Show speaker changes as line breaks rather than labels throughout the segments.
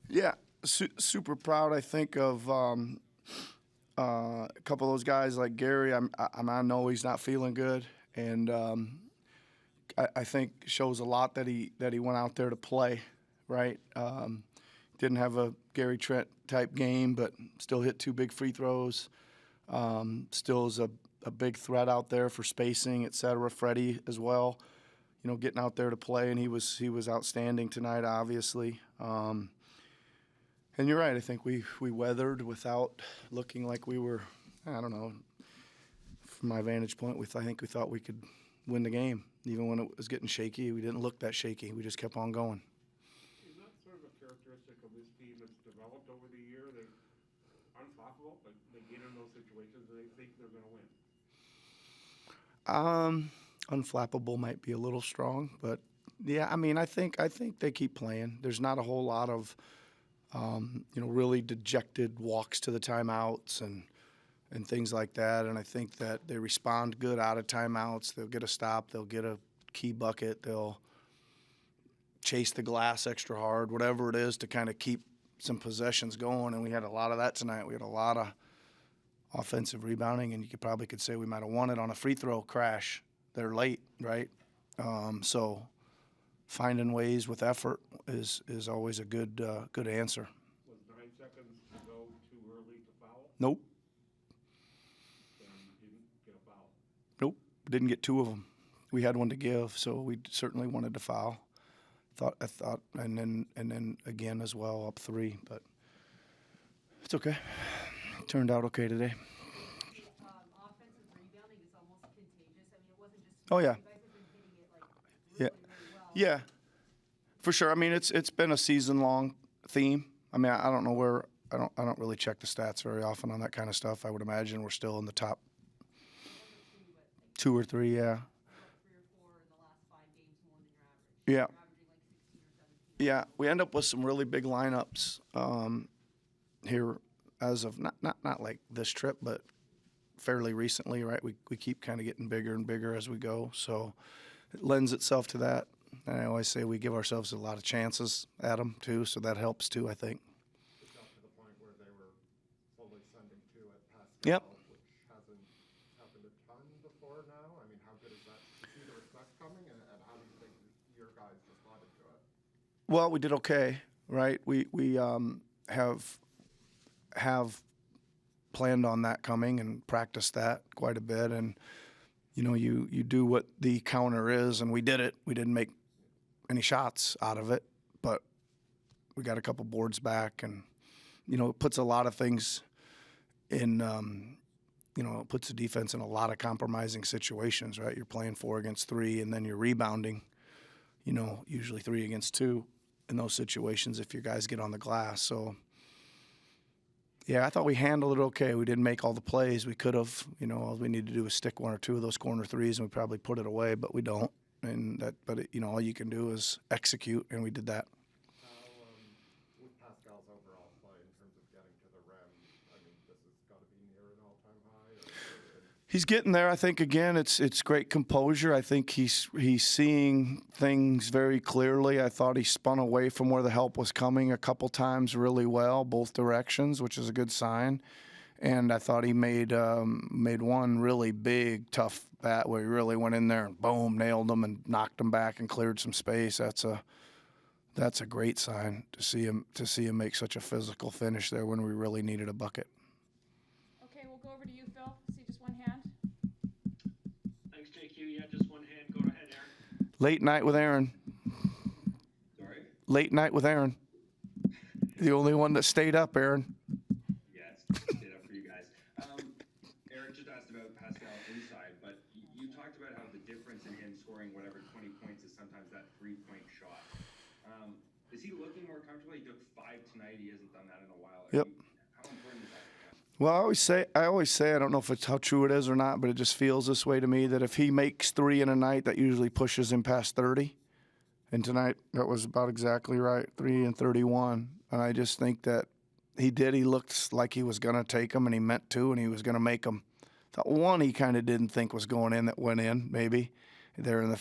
Yeah, super proud. I think of a couple of those guys like Gary. I know he's not feeling good, and I think shows a lot that he went out there to play. Right, didn't have a Gary Trent type game, but still hit 2 big free throws. Still is a big threat out there for spacing, et cetera. Freddie as well, getting out there to play, and he was outstanding tonight, obviously. And you're right. I think we weathered without looking like we were. I don't know. From my vantage point, I think we thought we could win the game, even when it was getting shaky. We didn't look that shaky. We just kept on going.
Is that sort of a characteristic of this team that's developed over the year? They're unflappable, but they get in those situations and they think they're going to win.
Unflappable might be a little strong, but yeah, I mean, I think they keep playing. There's not a whole lot of really dejected walks to the timeouts and things like that. And I think that they respond good out of timeouts. They'll get a stop. They'll get a key bucket. They'll chase the glass extra hard, whatever it is to kind of keep some possessions going. And we had a lot of that tonight. We had a lot of offensive rebounding, and you could say we might have won it on a free throw crash. They're late, right? So finding ways with effort is always a good answer.
Was 9 seconds to go too early to foul?
Nope.
Then you didn't get a foul?
Nope. Didn't get 2 of them. We had one to give, so we certainly wanted to foul. I thought, and then again as well, up 3, but it's okay. Turned out okay today.
Offensive rebounding is almost contagious. I mean, it wasn't just
Oh yeah.
you guys have been hitting it like really well.
Yeah, for sure. I mean, it's been a season-long theme. I mean, I don't know where I don't really check the stats very often on that kind of stuff. I would imagine we're still in the top 2 or 3. Yeah.
3 or 4 in the last 5 games more than your average.
Yeah.
You're averaging like 16 or 17.
Yeah, we end up with some really big lineups here as of not like this trip, but fairly recently, right? We keep kind of getting bigger and bigger as we go, so it lends itself to that. And I always say we give ourselves a lot of chances at them too, so that helps too, I think.
It got to the point where they were fully sending 2 at Pascal,
Yep.
which hasn't happened a ton before now. I mean, how good is that? See the respect coming, and how do you think your guys responded to it?
Well, we did okay, right? We have planned on that coming and practiced that quite a bit, and you do what the counter is, and we did it. We didn't make any shots out of it, but we got a couple boards back, and it puts a lot of things in. It puts the defense in a lot of compromising situations, right? You're playing 4 against 3, and then you're rebounding. Usually 3 against 2 in those situations if your guys get on the glass. So, yeah, I thought we handled it okay. We didn't make all the plays we could have. All we need to do is stick 1 or 2 of those corner threes, and we probably put it away, but we don't. All you can do is execute, and we did that.
How, with Pascal's overall play in terms of getting to the rim, I mean, this has got to be near an all-time high?
He's getting there. I think, again, it's great composure. I think he's seeing things very clearly. I thought he spun away from where the help was coming a couple times really well, both directions, which is a good sign. And I thought he made one really big, tough bat where he really went in there and boom, nailed them and knocked them back and cleared some space. That's a great sign to see him make such a physical finish there when we really needed a bucket.
Okay, we'll go over to you, Phil. See just one hand.
Thanks, JQ. Yeah, just one hand. Go ahead, Aaron.
Late night with Aaron.
Sorry?
Late night with Aaron. The only one that stayed up, Aaron.
Yes, stayed up for you guys. Eric just asked about Pascal inside, but you talked about how the difference in him scoring whatever 20 points is sometimes that 3-point shot. Is he looking more comfortable? He took 5 tonight. He hasn't done that in a while.
Yep.
How important is that for him?
Well, I always say, I don't know if it's how true it is or not, but it just feels this way to me, that if he makes 3 in a night, that usually pushes him past 30. And tonight, that was about exactly right, 3 and 31. And I just think that he looked like he was going to take them, and he meant to, and he was going to make them. Thought one he kind of didn't think was going in that went in, maybe, there in the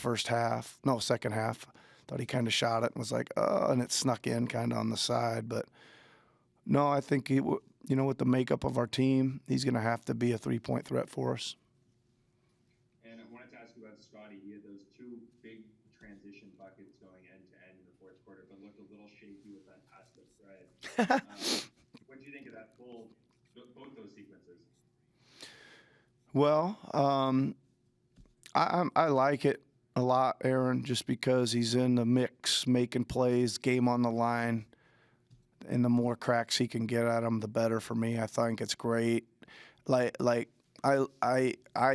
second half. Thought he kind of shot it and was like, and it snuck in kind of on the side. But no, I think with the makeup of our team, he's going to have to be a 3-point threat for us.
And I wanted to ask you about Scotty. He had those two big transition buckets going end to end in the fourth quarter, but looked a little shaky with that pass to Fred. What do you think of that both those sequences?
Well, I like it a lot, Aaron, just because he's in the mix, making plays, game on the line, and the more cracks he can get at him, the better for me. I think it's great. I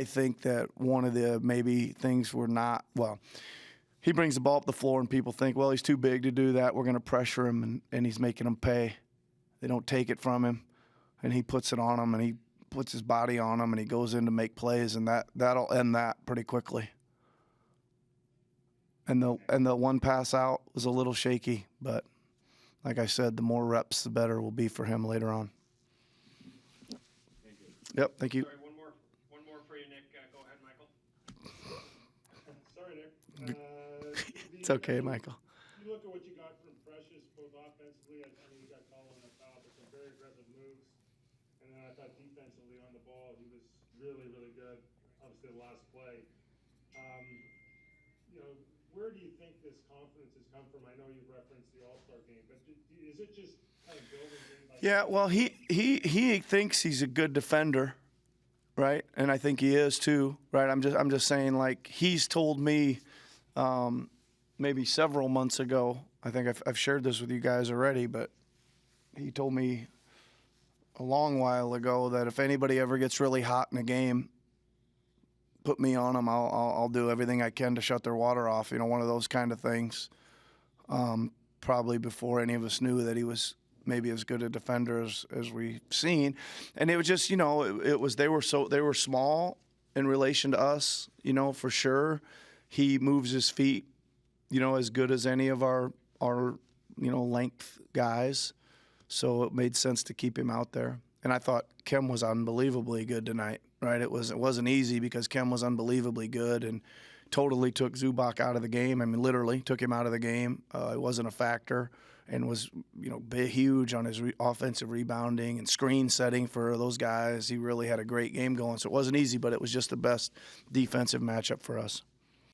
think that one of the maybe things we're not he brings the ball up the floor and people think, well, he's too big to do that. We're going to pressure him, and he's making them pay. They don't take it from him, and he puts it on them, and he puts his body on them, and he goes in to make plays, and that'll end that pretty quickly. And the one pass out was a little shaky, but like I said, the more reps, the better it will be for him later on.
Thank you.
Yep, thank you.
Sorry, one more for you, Nick. Go ahead, Michael.
Sorry, Nick.
It's okay, Michael.
You look at what you got from Precious, both offensively. I mean, you got called on the foul, but some very aggressive moves. And then I thought defensively on the ball, he was really, really good. Obviously, the last play. Where do you think this confidence has come from? I know you referenced the All-Star game, but is it just kind of building game by game?
Yeah, well, he thinks he's a good defender, right? And I think he is too, right? I'm just saying, like, he's told me maybe several months ago. I think I've shared this with you guys already, but he told me a long while ago that if anybody ever gets really hot in a game, put me on them. I'll do everything I can to shut their water off. One of those kind of things. Probably before any of us knew that he was maybe as good a defender as we've seen. And it was just, it was they were small in relation to us, for sure. He moves his feet, as good as any of our length guys. So it made sense to keep him out there. And I thought Kim was unbelievably good tonight, right? It wasn't easy because Kim was unbelievably good and totally took Zubac out of the game. I mean, literally took him out of the game. It wasn't a factor and was, huge on his offensive rebounding and screen setting for those guys. He really had a great game going. So it wasn't easy, but it was just the best defensive matchup for us.